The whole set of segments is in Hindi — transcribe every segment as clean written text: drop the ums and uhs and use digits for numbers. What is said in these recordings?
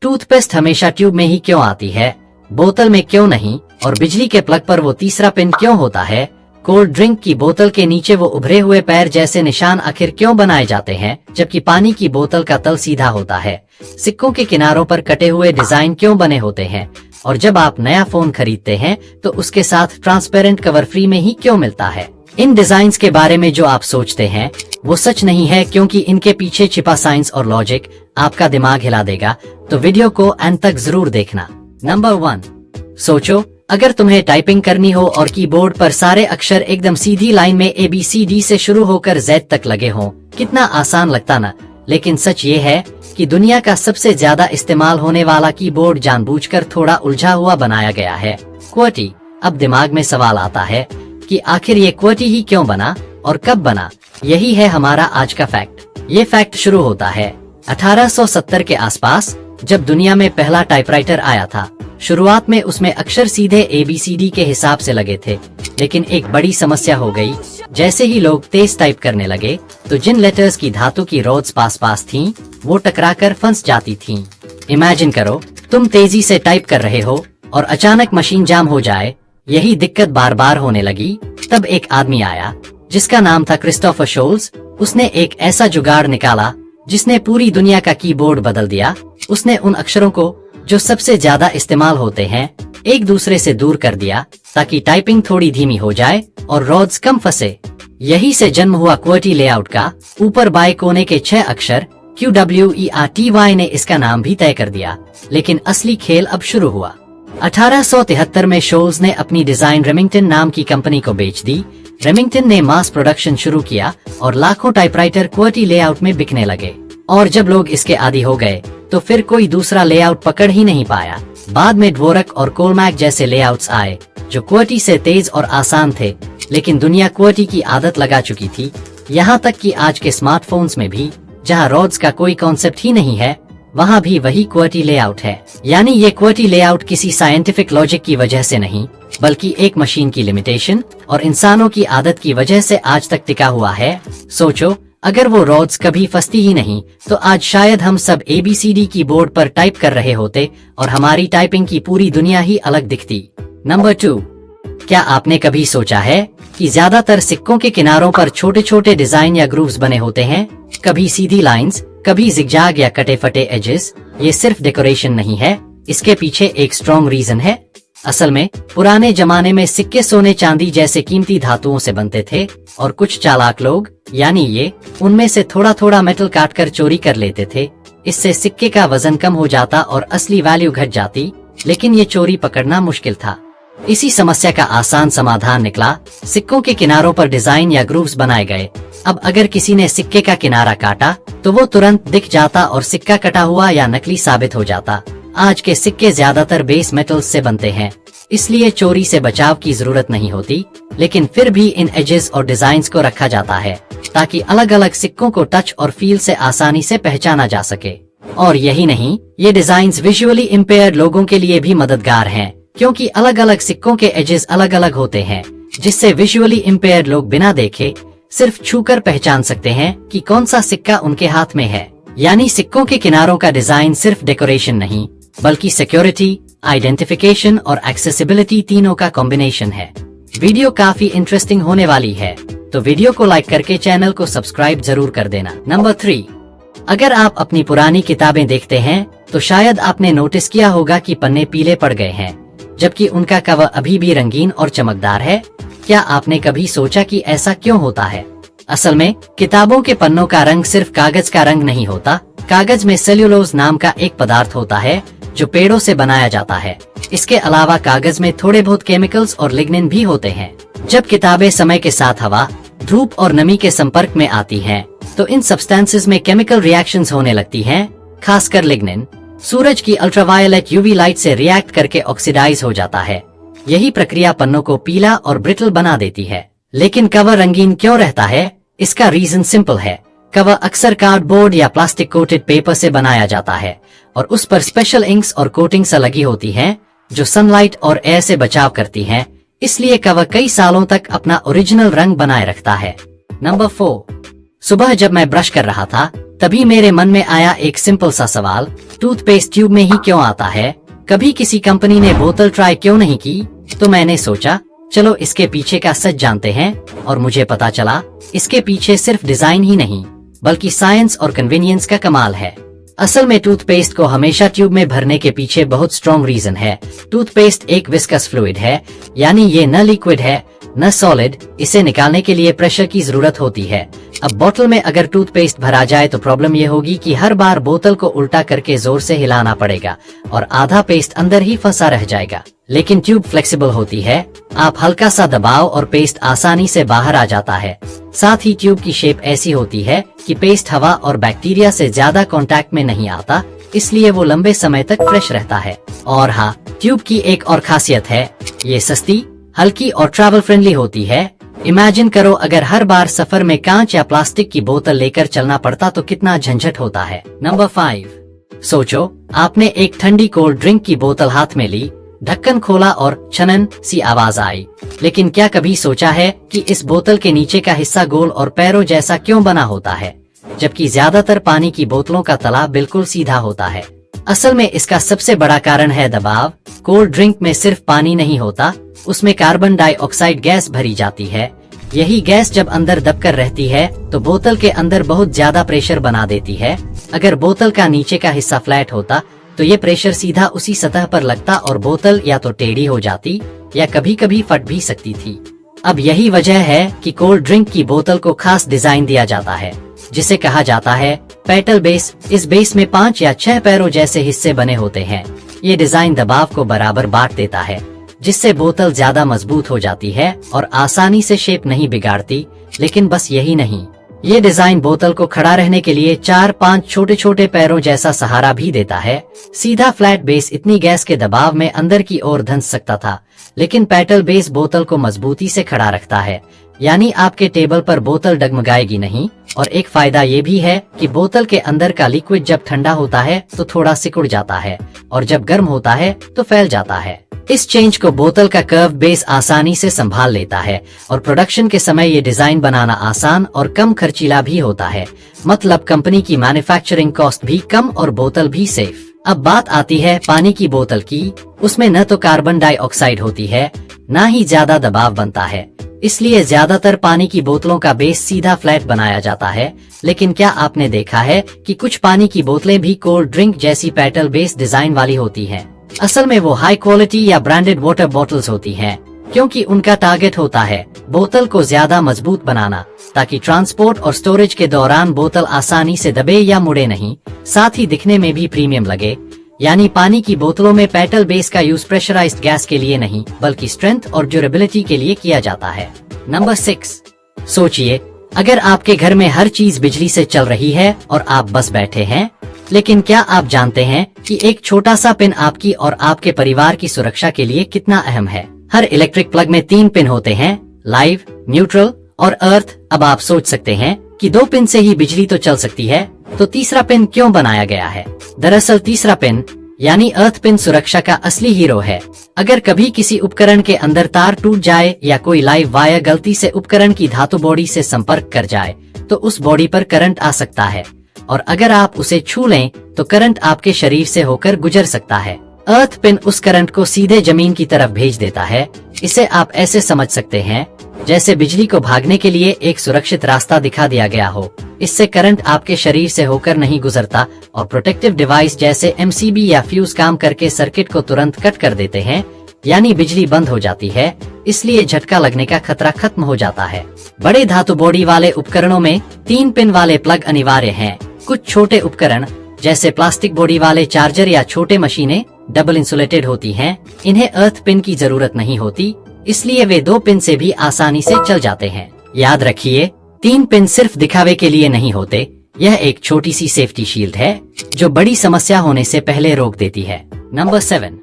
टूथपेस्ट हमेशा ट्यूब में ही क्यों आती है, बोतल में क्यों नहीं, और बिजली के प्लग पर वो तीसरा पिन क्यों होता है। कोल्ड ड्रिंक की बोतल के नीचे वो उभरे हुए पैर जैसे निशान आखिर क्यों बनाए जाते हैं, जबकि पानी की बोतल का तल सीधा होता है। सिक्कों के किनारों पर कटे हुए डिजाइन क्यों बने होते हैं, और जब आप नया फोन खरीदते हैं तो उसके साथ ट्रांसपेरेंट कवर फ्री में ही क्यों मिलता है। इन डिजाइन्स के बारे में जो आप सोचते हैं वो सच नहीं है, क्योंकि इनके पीछे छिपा साइंस और लॉजिक आपका दिमाग हिला देगा। तो वीडियो को अंत तक जरूर देखना। नंबर 1, सोचो अगर तुम्हें टाइपिंग करनी हो और कीबोर्ड पर सारे अक्षर एकदम सीधी लाइन में ABCD से शुरू होकर Z तक लगे हों, कितना आसान लगता ना। लेकिन सच ये है कि दुनिया का सबसे ज्यादा इस्तेमाल होने वाला कीबोर्ड जानबूझकर थोड़ा उलझा हुआ बनाया गया है, QWERTY। अब दिमाग में सवाल आता है कि आखिर ये QWERTY ही क्यों बना और कब बना। यही है हमारा आज का फैक्ट। ये फैक्ट शुरू होता है 1870 के आसपास, जब दुनिया में पहला टाइपराइटर आया था। शुरुआत में उसमें अक्षर सीधे ABCD के हिसाब से लगे थे, लेकिन एक बड़ी समस्या हो गई। जैसे ही लोग तेज टाइप करने लगे तो जिन लेटर्स की धातु की रोड्स पास थीं, वो टकराकर फंस जाती थीं। इमेजिन करो, तुम तेजी से टाइप कर रहे हो और अचानक मशीन जाम हो जाए। यही दिक्कत बार बार होने लगी। तब एक आदमी आया जिसका नाम था क्रिस्टोफर शोल्स। उसने एक ऐसा जुगाड़ निकाला जिसने पूरी दुनिया का कीबोर्ड बदल दिया। उसने उन अक्षरों को जो सबसे ज्यादा इस्तेमाल होते हैं एक दूसरे से दूर कर दिया, ताकि टाइपिंग थोड़ी धीमी हो जाए और रोड्स कम फंसे। यही से जन्म हुआ QWERTY लेआउट का। ऊपर बाएं कोने के 6 अक्षर QWERTY ने इसका नाम भी तय कर दिया। लेकिन असली खेल अब शुरू हुआ। 1873 में शोल्स ने अपनी डिजाइन रेमिंगटन नाम की कंपनी को बेच दी। रेमिंगटन ने मास प्रोडक्शन शुरू किया और लाखों टाइपराइटर QWERTY लेआउट में बिकने लगे। और जब लोग इसके आदी हो गए तो फिर कोई दूसरा लेआउट पकड़ ही नहीं पाया। बाद में ड्वोरक और कोलमैक जैसे लेआउट्स आए जो QWERTY से तेज और आसान थे, लेकिन दुनिया QWERTY की आदत लगा चुकी थी। यहाँ तक कि आज के स्मार्टफोन्स में भी जहाँ रोड्स का कोई कॉन्सेप्ट ही नहीं है, वहाँ भी वही QWERTY लेआउट है। यानी ये QWERTY लेआउट किसी साइंटिफिक लॉजिक की वजह से नहीं, बल्कि एक मशीन की लिमिटेशन और इंसानों की आदत की वजह से आज तक टिका हुआ है। सोचो, अगर वो रोड्स कभी फंसती ही नहीं तो आज शायद हम सब ABCD कीबोर्ड पर टाइप कर रहे होते और हमारी टाइपिंग की पूरी दुनिया ही अलग दिखती। नंबर 2, क्या आपने कभी सोचा है कि ज्यादातर सिक्कों के किनारों पर छोटे छोटे डिजाइन या ग्रूव्स बने होते हैं? कभी सीधी लाइंस, कभी जिगजैग या कटे फटे एजेस। ये सिर्फ डेकोरेशन नहीं है, इसके पीछे एक स्ट्रॉन्ग रीजन है। असल में पुराने जमाने में सिक्के सोने चांदी जैसे कीमती धातुओं से बनते थे, और कुछ चालाक लोग, यानी ये, उनमें से थोड़ा थोड़ा मेटल काटकर चोरी कर लेते थे। इससे सिक्के का वजन कम हो जाता और असली वैल्यू घट जाती, लेकिन ये चोरी पकड़ना मुश्किल था। इसी समस्या का आसान समाधान निकला। सिक्कों के किनारों पर डिजाइन या ग्रूव्स बनाए गए। अब अगर किसी ने सिक्के का किनारा काटा तो वो तुरंत दिख जाता और सिक्का कटा हुआ या नकली साबित हो जाता। आज के सिक्के ज्यादातर बेस मेटल्स से बनते हैं, इसलिए चोरी से बचाव की जरूरत नहीं होती। लेकिन फिर भी इन एजेस और डिजाइन्स को रखा जाता है ताकि अलग अलग सिक्कों को टच और फील से आसानी से पहचाना जा सके। और यही नहीं, ये डिजाइन्स विजुअली इम्पेयर्ड लोगों के लिए भी मददगार हैं, क्योंकि अलग अलग सिक्कों के एजेस अलग अलग होते हैं, जिससे विजुअली इम्पेयर्ड लोग बिना देखे सिर्फ छूकर पहचान सकते हैं कि कौन सा सिक्का उनके हाथ में है। यानी सिक्कों के किनारों का डिजाइन सिर्फ डेकोरेशन नहीं, बल्कि सिक्योरिटी, आइडेंटिफिकेशन और एक्सेसिबिलिटी तीनों का कॉम्बिनेशन है। वीडियो काफी इंटरेस्टिंग होने वाली है, तो वीडियो को लाइक करके चैनल को सब्सक्राइब जरूर कर देना। नंबर 3, अगर आप अपनी पुरानी किताबें देखते हैं तो शायद आपने नोटिस किया होगा कि पन्ने पीले पड़ गए हैं, जबकि उनका कवर अभी भी रंगीन और चमकदार है। क्या आपने कभी सोचा कि ऐसा क्यों होता है? असल में किताबों के पन्नों का रंग सिर्फ कागज का रंग नहीं होता। कागज में सेल्यूलोज नाम का एक पदार्थ होता है जो पेड़ों से बनाया जाता है। इसके अलावा कागज में थोड़े बहुत केमिकल्स और लिग्निन भी होते हैं। जब किताबें समय के साथ हवा, धूप और नमी के संपर्क में आती हैं, तो इन सब्सटेंसेस में केमिकल रिएक्शंस होने लगती हैं। खासकर लिग्निन सूरज की अल्ट्रावायलेट UV लाइट से रिएक्ट करके ऑक्सीडाइज हो जाता है। यही प्रक्रिया पन्नों को पीला और ब्रिटल बना देती है। लेकिन कवर रंगीन क्यों रहता है? इसका रीजन सिंपल है। कवर अक्सर कार्डबोर्ड या प्लास्टिक कोटेड पेपर से बनाया जाता है और उस पर स्पेशल इंक्स और कोटिंग्स लगी होती हैं जो सनलाइट और एयर से बचाव करती हैं। इसलिए कवर कई सालों तक अपना ओरिजिनल रंग बनाए रखता है। नंबर 4, सुबह जब मैं ब्रश कर रहा था तभी मेरे मन में आया एक सिंपल सा सवाल, टूथपेस्ट ट्यूब में ही क्यों आता है? कभी किसी कंपनी ने बोतल ट्राई क्यों नहीं की? तो मैंने सोचा चलो इसके पीछे का सच जानते हैं, और मुझे पता चला इसके पीछे सिर्फ डिजाइन ही नहीं बल्कि साइंस और कन्वीनियंस का कमाल है। असल में टूथपेस्ट को हमेशा ट्यूब में भरने के पीछे बहुत स्ट्रॉन्ग रीजन है। टूथपेस्ट एक विस्कस फ्लूइड है, यानी ये न लिक्विड है न सॉलिड। इसे निकालने के लिए प्रेशर की जरूरत होती है। अब बोतल में अगर टूथपेस्ट भरा जाए तो प्रॉब्लम ये होगी कि हर बार बोतल को उल्टा करके जोर से हिलाना पड़ेगा और आधा पेस्ट अंदर ही फंसा रह जाएगा। लेकिन ट्यूब फ्लेक्सिबल होती है, आप हल्का सा दबाव और पेस्ट आसानी से बाहर आ जाता है। साथ ही ट्यूब की शेप ऐसी होती है कि पेस्ट हवा और बैक्टीरिया से ज्यादा कांटेक्ट में नहीं आता, इसलिए वो लंबे समय तक फ्रेश रहता है। और हाँ, ट्यूब की एक और खासियत है, ये सस्ती, हल्की और ट्रैवल फ्रेंडली होती है। इमेजिन करो अगर हर बार सफर में कांच या प्लास्टिक की बोतल लेकर चलना पड़ता तो कितना झंझट होता है। नंबर 5, सोचो आपने एक ठंडी कोल्ड ड्रिंक की बोतल हाथ में ली, ढक्कन खोला और छनन सी आवाज आई। लेकिन क्या कभी सोचा है कि इस बोतल के नीचे का हिस्सा गोल और पैरों जैसा क्यों बना होता है, जबकि ज्यादातर पानी की बोतलों का तला बिल्कुल सीधा होता है? असल में इसका सबसे बड़ा कारण है दबाव। कोल्ड ड्रिंक में सिर्फ पानी नहीं होता, उसमें कार्बन डाइऑक्साइड गैस भरी जाती है। यही गैस जब अंदर दबकर रहती है तो बोतल के अंदर बहुत ज्यादा प्रेशर बना देती है। अगर बोतल का नीचे का हिस्सा फ्लैट होता तो ये प्रेशर सीधा उसी सतह पर लगता और बोतल या तो टेढ़ी हो जाती या कभी कभी फट भी सकती थी। अब यही वजह है कि कोल्ड ड्रिंक की बोतल को खास डिजाइन दिया जाता है, जिसे कहा जाता है पेटल बेस। इस बेस में 5 या 6 पैरों जैसे हिस्से बने होते हैं। ये डिजाइन दबाव को बराबर बांट देता है, जिससे बोतल ज्यादा मजबूत हो जाती है और आसानी से शेप नहीं बिगाड़ती। लेकिन बस यही नहीं, ये डिजाइन बोतल को खड़ा रहने के लिए 4-5 छोटे छोटे पैरों जैसा सहारा भी देता है। सीधा फ्लैट बेस इतनी गैस के दबाव में अंदर की ओर धंस सकता था, लेकिन पेटल बेस बोतल को मजबूती से खड़ा रखता है, यानी आपके टेबल पर बोतल डगमगाएगी नहीं। और एक फायदा ये भी है कि बोतल के अंदर का लिक्विड जब ठंडा होता है तो थोड़ा सिकुड़ जाता है और जब गर्म होता है तो फैल जाता है। इस चेंज को बोतल का कर्व बेस आसानी से संभाल लेता है और प्रोडक्शन के समय ये डिजाइन बनाना आसान और कम खर्चीला भी होता है। मतलब कंपनी की मैन्युफैक्चरिंग कॉस्ट भी कम और बोतल भी सेफ। अब बात आती है पानी की बोतल की। उसमें न तो कार्बन डाइऑक्साइड होती है, न ही ज्यादा दबाव बनता है, इसलिए ज्यादातर पानी की बोतलों का बेस सीधा फ्लैट बनाया जाता है। लेकिन क्या आपने देखा है कि कुछ पानी की बोतलें भी कोल्ड ड्रिंक जैसी पेटल बेस डिजाइन वाली होती हैं? असल में वो हाई क्वालिटी या ब्रांडेड वाटर बॉटल्स होती हैं, क्योंकि उनका टारगेट होता है बोतल को ज्यादा मजबूत बनाना, ताकि ट्रांसपोर्ट और स्टोरेज के दौरान बोतल आसानी से दबे या मुड़े नहीं। साथ ही दिखने में भी प्रीमियम लगे। यानी पानी की बोतलों में पेटल बेस का यूज प्रेशराइज्ड गैस के लिए नहीं बल्कि स्ट्रेंथ और ड्यूरेबिलिटी के लिए किया जाता है। नंबर 6, सोचिए अगर आपके घर में हर चीज बिजली से चल रही है और आप बस बैठे हैं, लेकिन क्या आप जानते हैं कि एक छोटा सा पिन आपकी और आपके परिवार की सुरक्षा के लिए कितना अहम है? हर इलेक्ट्रिक प्लग में 3 पिन होते हैं, लाइव, न्यूट्रल और अर्थ। अब आप सोच सकते हैं कि 2 पिन से ही बिजली तो चल सकती है, तो तीसरा पिन क्यों बनाया गया है? दरअसल तीसरा पिन यानी अर्थ पिन सुरक्षा का असली हीरो है। अगर कभी किसी उपकरण के अंदर तार टूट जाए या कोई लाइव वायर गलती से उपकरण की धातु बॉडी से संपर्क कर जाए तो उस बॉडी पर करंट आ सकता है, और अगर आप उसे छू लें तो करंट आपके शरीर से होकर गुजर सकता है। अर्थ पिन उस करंट को सीधे जमीन की तरफ भेज देता है। इसे आप ऐसे समझ सकते हैं जैसे बिजली को भागने के लिए एक सुरक्षित रास्ता दिखा दिया गया हो। इससे करंट आपके शरीर से होकर नहीं गुजरता और प्रोटेक्टिव डिवाइस जैसे एमसीबी या फ्यूज काम करके सर्किट को तुरंत कट कर देते हैं, यानी बिजली बंद हो जाती है। इसलिए झटका लगने का खतरा खत्म हो जाता है। बड़े धातु बॉडी वाले उपकरणों में 3 पिन वाले प्लग अनिवार्य हैं। कुछ छोटे उपकरण जैसे प्लास्टिक बॉडी वाले चार्जर या छोटे मशीनें डबल इंसुलेटेड होती हैं, इन्हें अर्थ पिन की जरूरत नहीं होती, इसलिए वे 2 पिन से भी आसानी से चल जाते हैं। याद रखिए, 3 पिन सिर्फ दिखावे के लिए नहीं होते, यह एक छोटी सी सेफ्टी शील्ड है जो बड़ी समस्या होने से पहले रोक देती है। नंबर 7,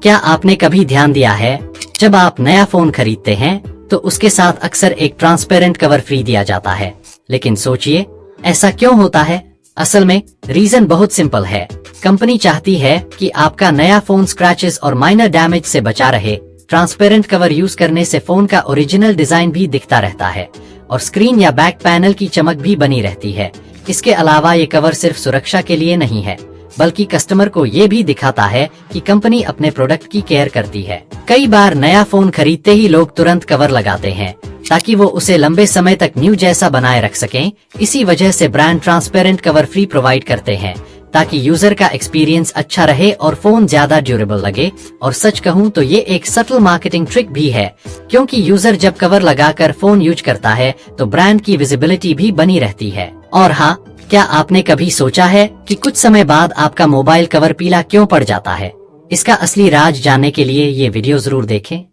क्या आपने कभी ध्यान दिया है जब आप नया फोन खरीदते हैं तो उसके साथ अक्सर एक ट्रांसपेरेंट कवर फ्री दिया जाता है? लेकिन सोचिए ऐसा क्यों होता है? असल में रीजन बहुत सिंपल है। कंपनी चाहती है कि आपका नया फोन स्क्रैचेस और माइनर डैमेज से बचा रहे। ट्रांसपेरेंट कवर यूज करने से फोन का ओरिजिनल डिजाइन भी दिखता रहता है और स्क्रीन या बैक पैनल की चमक भी बनी रहती है। इसके अलावा ये कवर सिर्फ सुरक्षा के लिए नहीं है, बल्कि कस्टमर को ये भी दिखाता है कि कंपनी अपने प्रोडक्ट की केयर करती है। कई बार नया फोन खरीदते ही लोग तुरंत कवर लगाते हैं ताकि वो उसे लंबे समय तक न्यू जैसा बनाए रख सकें। इसी वजह से brand transparent cover free provide करते हैं ताकि यूजर का एक्सपीरियंस अच्छा रहे और फोन ज्यादा ड्यूरेबल लगे। और सच कहूं तो ये एक सटल मार्केटिंग ट्रिक भी है, क्योंकि यूजर जब कवर लगाकर फोन यूज करता है तो ब्रांड की विजिबिलिटी भी बनी रहती है। और हाँ, क्या आपने कभी सोचा है कि कुछ समय बाद आपका मोबाइल कवर पीला क्यों पड़ जाता है? इसका असली राज जानने के लिए ये वीडियो जरूर देखें।